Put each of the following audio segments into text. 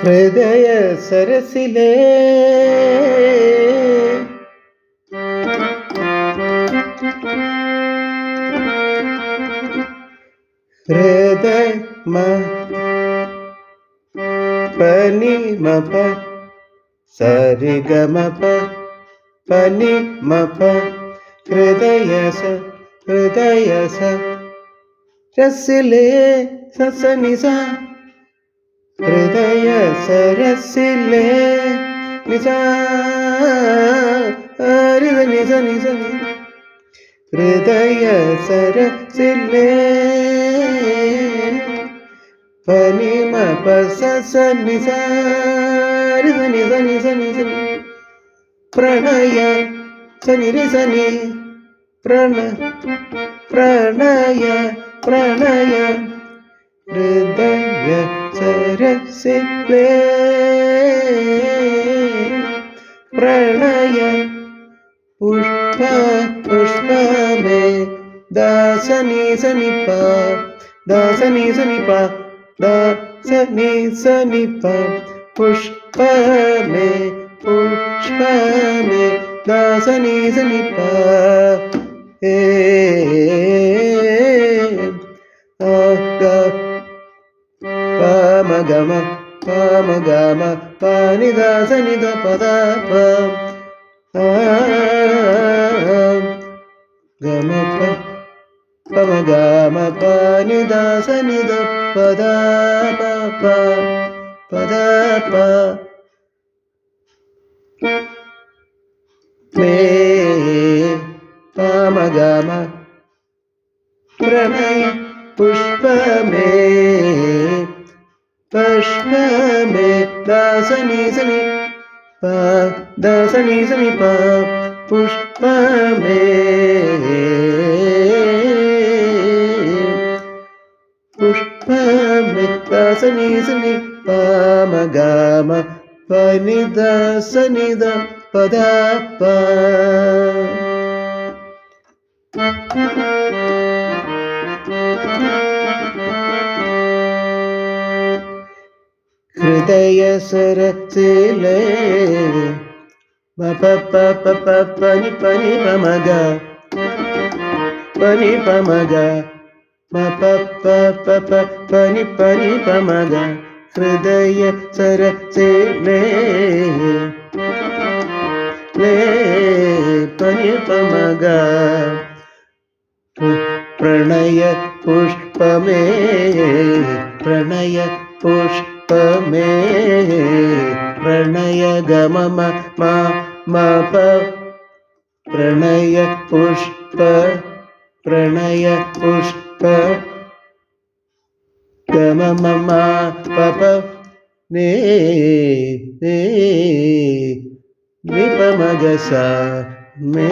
ഹൃദയ സരസിലേ പനി മപ സരിഗമപ പനി മപ ഹൃദയ സരസിലേ സസനിസ ഹൃദയ സരസിലേ നിസ നിസ നിസ ഹൃദയ സരസിലേ പനി മപ സനിസ നിസ നിസ നിസ പ്രണയ സനി സനി പ്രണയ ഹൃദയ സരസിലേ പ്രണയ പുഷ്പമേ ദാസനി സനിപ ദാസനി സനിപ ദാസനി സനിപ പുഷ്പമേ ദാസനി സനിപ പമഗമ പനി ദാസനി ദ പദ ഗമ പമഗമ പനി ദാസനി ദ പദ മേ പമഗമ പ്രണയ പുഷ്പമേ ദാസനി സനി ദാസനി സനി പുഷ്പമേ ദാസനി സനി പമഗമ പനി ദാസനി ദ പദ ഹൃദയ സരസിലേ പനി പമഗ പനി പമഗ പനി പമഗ ഹൃദയ സരസിലേ പനി പമഗ പ്രണയ പുഷ്പമേ പ്രണയ ഗമ മപ പ്രണയ പുഷ്പ ഗമ മമ പപ നിപമഗസ മേ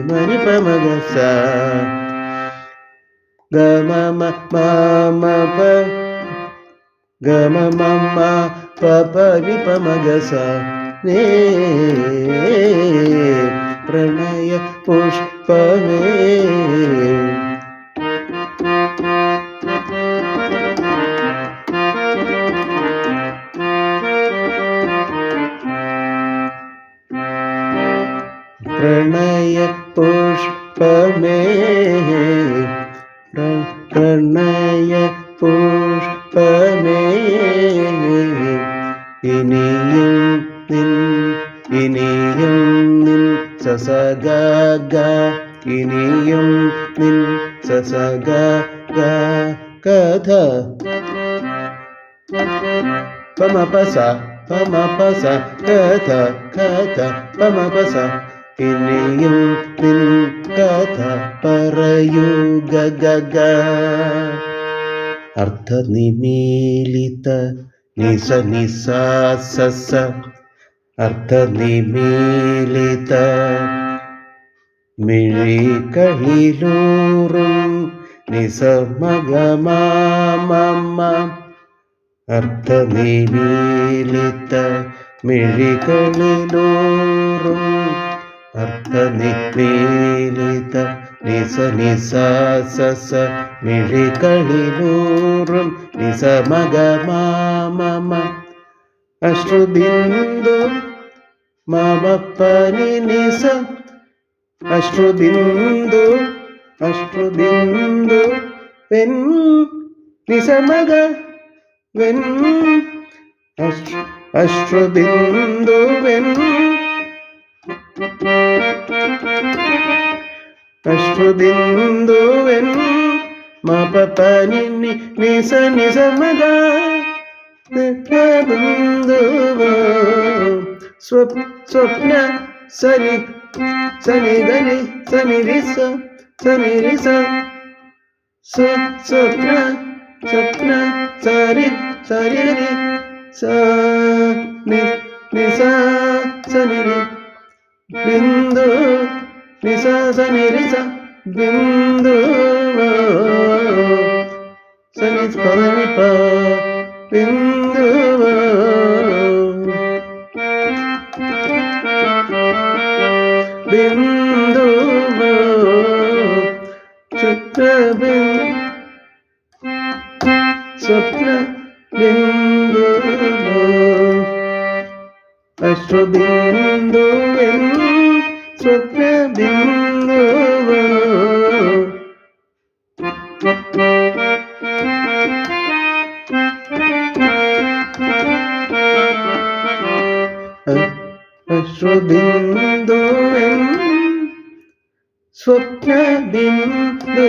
മനിപമഗസ ഗമ മമ ഗമ മമ പപ നിപമഗസ നേ പ്രണയ പുഷ്പമേ പ്രണയ പുഷ്പമേ പ്രണയ പുഷ്പമേ ഇനിയും നിൻ സസഗ ഇനിയും നിൻ സസഗ കഥ പമപസ കഥ പമപസ ഇനിയും നിൻ കഥ പറയൂ ഗഗ അർത്ഥനിമീലിത നിസ നിസ സസ അർത്ഥനിമീലിത മിഴികളിലൂറും നിസമഗമ അർത്ഥനിമീലിത മിഴികളിലൂറും അർത്ഥനിമീലിത നിസ നിസ സസ മിഴികളിലൂറും నిస మగ మమ అశ్రుబిందు మమ పని నిస అశ్రుబిందు వెన్ నిస మగ వెన్ అశ్రుబిందు వెన్ అశ్రుబిందు వెన్ మప పని నిస నిస మగ బిందువు స్వప్న సని సని గని సని రిస స్వప్న సరి సరి స నిస సని బిందు నిస సని రిస బిందు సని పని ప బిందు బిందు స్వప్న బిందు అశ్రుబిందు స్వప్న బిందు అశ్రుబిందు స్వప్న బిందు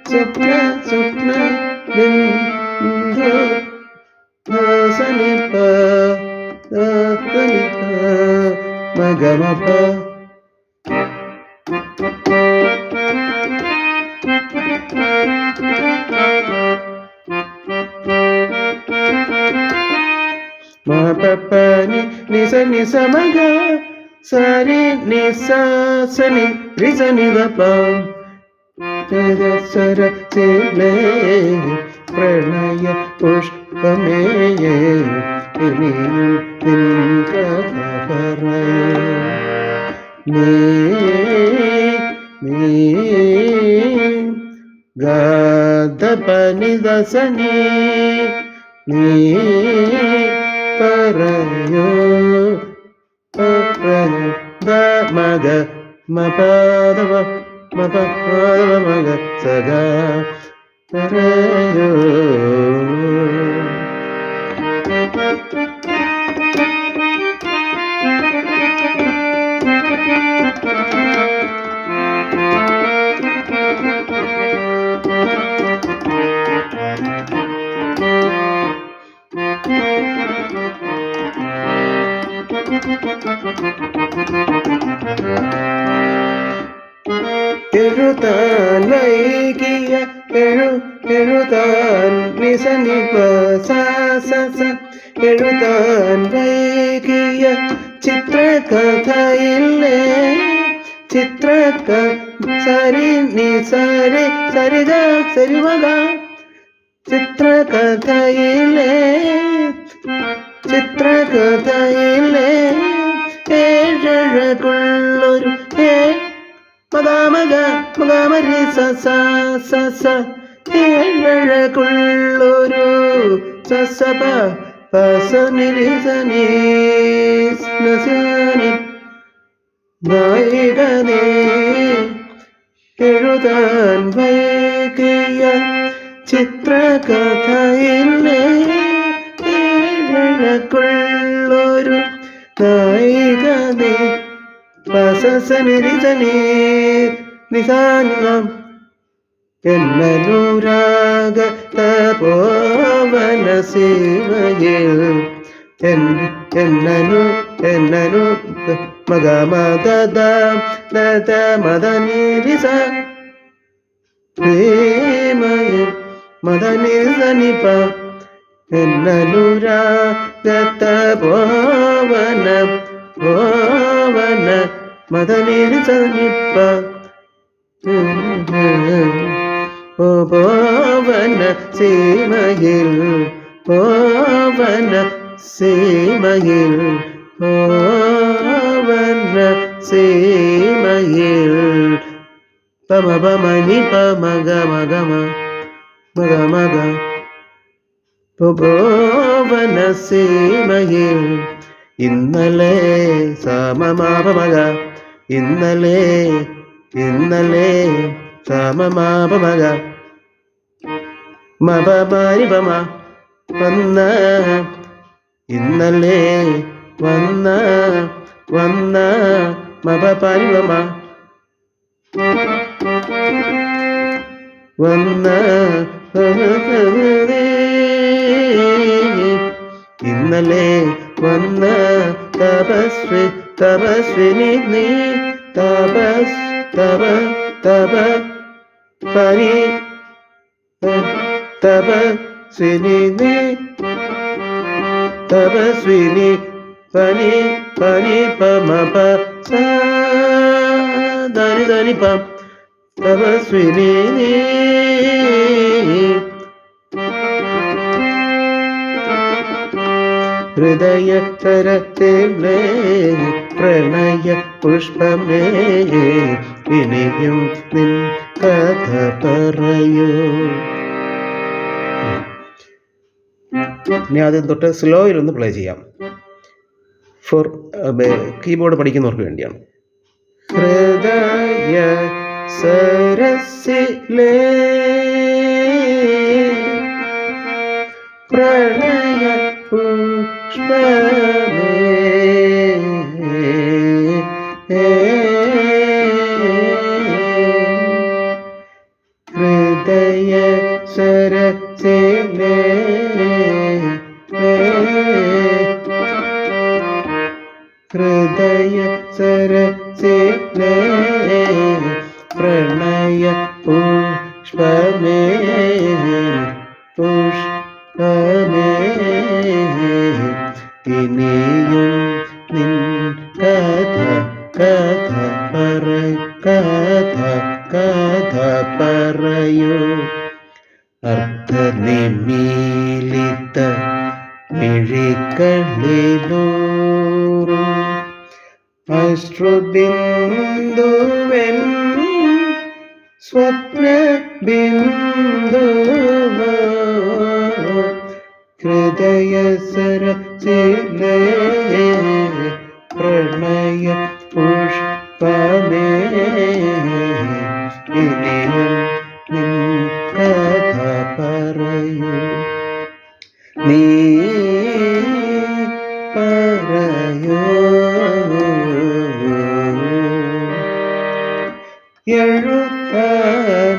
స్వప్న బిందు సనిప మగమప మపని నిస నిస మగ సరి నిస సని రిస నిదప సర ప్రణయ పుష్పమే గాధపని దసని పరయో మగ మపదవ మపదవ మగ సగా పరయో எழுதான் வைகிய எழுதான் நிசனிப ச எழுதான் வைகிய ചിത്രകഥയില്ലേ ചിത്രക സരി നി സരി സരിഗ സരിമഗ ചിത്രകഥയില്ലേ ഏഴഴകുള്ളൊരു മഗാമരി സ ഏഴഴകുള്ളൊരു സസപ പസനിരിസനി നായികനേ എഴുതാൻ വൈകിയ ചിത്രകഥയില്ലേ ഏഴഴകുള്ളൊരു നായികനേ പസനിരിസനി നിസാനം എന്നനുരാഗ തപോവന സീമയിൽ എന്നനു മഗമദ മദനിരിസ പ്രേമയിൽ മദനിസനിപ എന്നനുരാഗ തപോവന മദനിരിസനിപ പവന സീമയിൽ പവന സീമയിൽ പവന സീമയിൽ പമ പമനി പമഗ മഗമ മഗ മഗ ഭുവനസീമയിൽ ഇന്നലെ സമമാപമക ഇന്നലെ ഇന്നലെ സമമാപമക മപമാരിപമ വന്ന ഇന്നലെ വന്ന വന്ന മപപാരിപമ വന്ന ഇന്നലെ വന്ന തപസ്വിനി നീ തപ പനി തപസ്വിനി നീ തപസ്വിനി പനി പനി പമ ധനി ധനി പം തപസ്വിനി നീ ഹൃദയ തരത്തിലേ പ്രണയ പുഷ്പമേ ഇനിയും നിൻ കഥ പറയൂ. ഇനി ആദ്യം തൊട്ട് സ്ലോയിലൊന്ന് പ്ലേ ചെയ്യാം. ഫോർ കീബോർഡ് പഠിക്കുന്നവർക്ക് വേണ്ടിയാണ്. ഹൃദയ സരസിലേ പ്രണയ പുഷ്പമേ ഹൃദയ സരസിലേ ഹൃദയ സരസിലേ പ്രണയ പുഷ്പമേ പുഷ്പമേ ഇനിയും നിൻ കഥ കഥ കഥ പറയൂ. അർത്ഥനിമീലിത മിഴികളിലൂറും അശ്രുബിന്ദുവൻ സ്വപ്ന ബിന്ദുവോ ഹൃദയ സരസിലേ പ്രണയ പുഷ്പമേ ഇനിയും നിൻ കഥ പറയൂ. നീ പറയൂ. എഴുതാൻ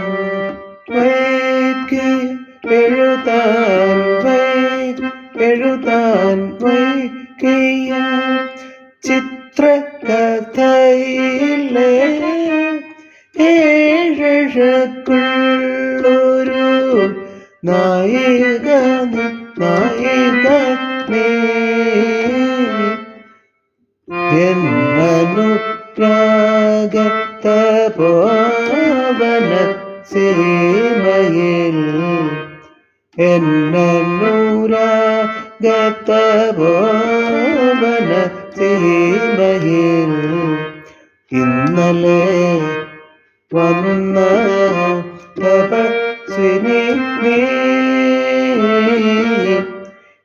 വൈകി എഴുതാൻ വൈകിയ ചിത്രകഥയിലെ ഏഴഴകുള്ളൊരു നായിക നീ എന്നനുരാഗത പോവന സീമയിൽ എന്നനുരാഗത പോവന സീമയിൽ ഇന്നലെ വന്ന തപസ്വിനി നീ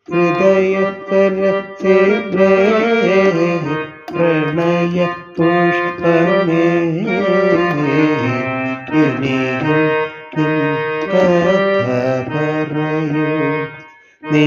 ഹൃദയ സരസിലേ പ്രണയ പുഷ്പമേ ഇനിയും നിൻ കഥ പറയൂ. നീ